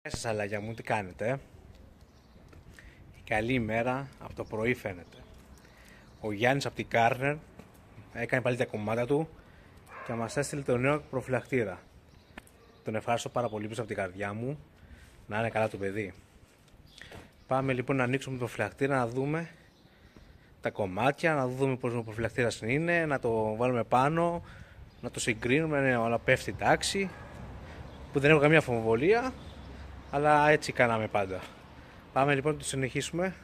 Σας αλάγια μου, τι κάνετε? Καλή ημέρα, από το πρωί φαίνεται. Ο Γιάννης από την Κάρνερ έκανε πάλι τα κομμάτια του και μας έστειλε το νέο προφυλακτήρα. Τον ευχαριστώ πάρα πολύ πίσω από την καρδιά μου. Να είναι καλά το παιδί. Πάμε λοιπόν να ανοίξουμε το προφυλακτήρα, να δούμε τα κομμάτια, να δούμε πώς ο προφυλακτήρας είναι, να το βάλουμε πάνω, να το συγκρίνουμε, όλα πέφτει τάξη, που δεν έχω καμία αμφιβολία, αλλά έτσι κάναμε πάντα. Πάμε λοιπόν να το συνεχίσουμε,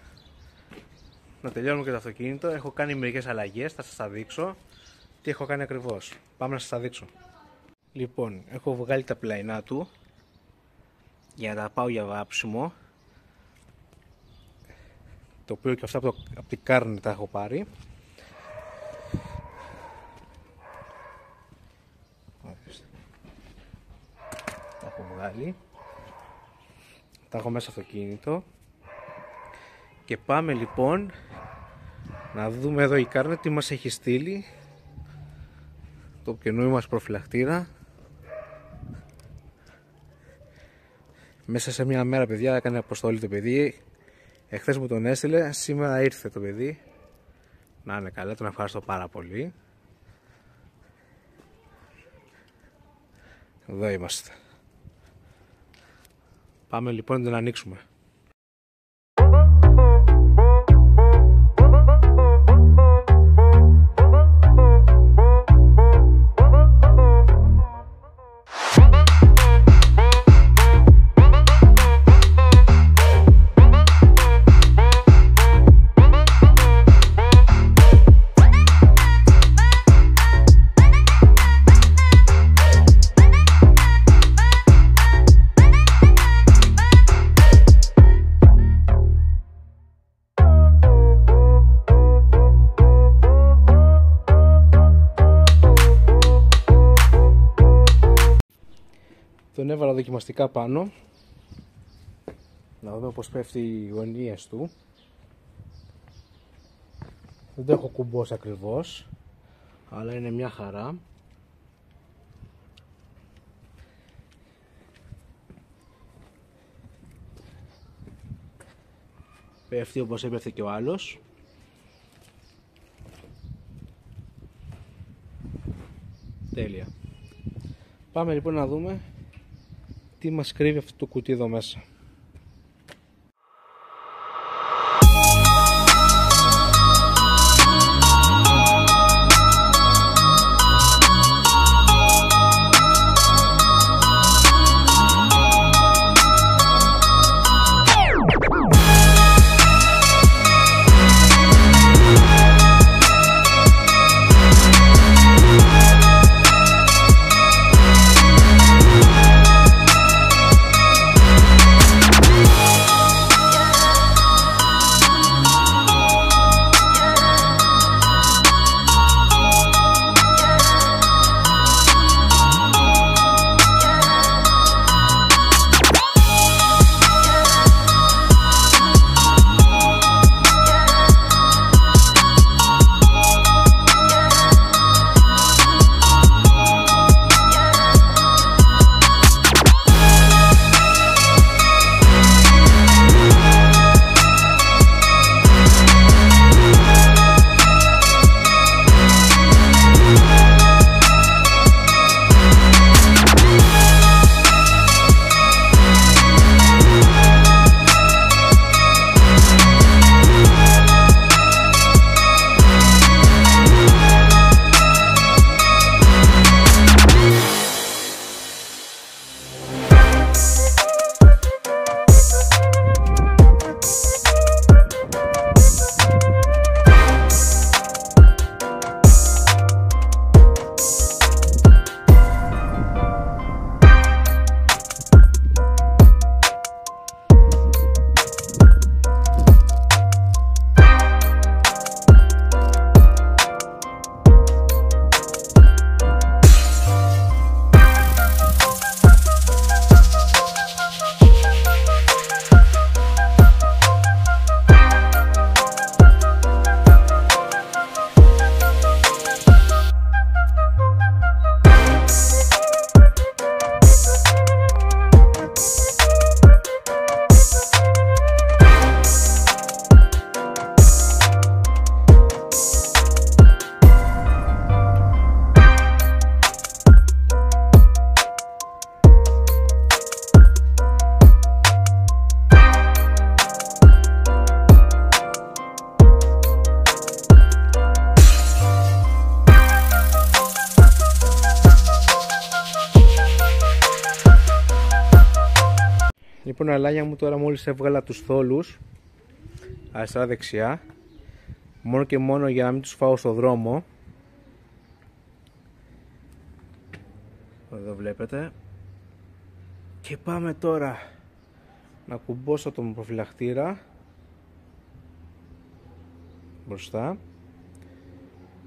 να τελειώνουμε και το αυτοκίνητο. Έχω κάνει μερικές αλλαγές, θα σας τα δείξω τι έχω κάνει ακριβώς. Πάμε να σας τα δείξω. Λοιπόν, έχω βγάλει τα πλαϊνά του για να τα πάω για βάψιμο, το οποίο και αυτά από την Κάρνη τα έχω πάρει. Τα έχω βγάλει, τα έχω μέσα στο αυτοκίνητο και πάμε λοιπόν να δούμε εδώ η Κάρνη τι μας έχει στείλει, το καινούριο μας προφυλακτήρα. Μέσα σε μια μέρα, παιδιά, έκανε αποστολή το παιδί. Εχθές μου τον έστειλε, σήμερα ήρθε το παιδί. Να είναι καλά, τον ευχαριστώ πάρα πολύ. Εδώ είμαστε. Πάμε λοιπόν να τον ανοίξουμε. Τον έβαλα δοκιμαστικά πάνω, να δούμε πως πέφτει οι γωνίες του. Δεν το έχω κουμπώσει ακριβώς, αλλά είναι μια χαρά. Πέφτει όπως έπεφτε και ο άλλος. Τέλεια. Πάμε λοιπόν να δούμε τι μας κρύβει αυτό το κουτί εδώ μέσα. Λοιπόν, αλάνια μου, τώρα μόλις έβγαλα τους θόλους αριστερά δεξιά, μόνο και μόνο για να μην τους φάω στο δρόμο. Εδώ βλέπετε. Και πάμε τώρα να κουμπώσω τον προφυλακτήρα μπροστά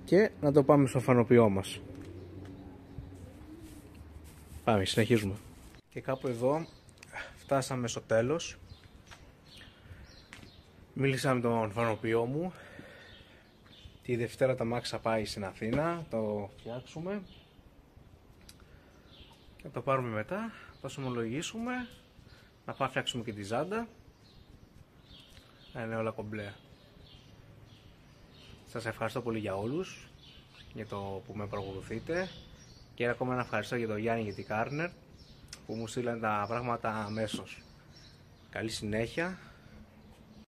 και να το πάμε στο φανοποιό μας. Πάμε, συνεχίζουμε. Και κάπου εδώ φτάσαμε στο τέλος. Μίλησα με τον φανοποιό μου. Τη Δευτέρα τα μάξι θα πάει στην Αθήνα, το φτιάξουμε και θα το πάρουμε μετά, θα το ομολογήσουμε, να πάμε φτιάξουμε και τη ζάντα. Είναι όλα κομπλέ. Σας ευχαριστώ πολύ για όλους, για το που με παρακολουθείτε, και ακόμα ένα ευχαριστώ για τον Γιάννη και την Κάρνερ που μου στείλαν τα πράγματα αμέσως. Καλή συνέχεια.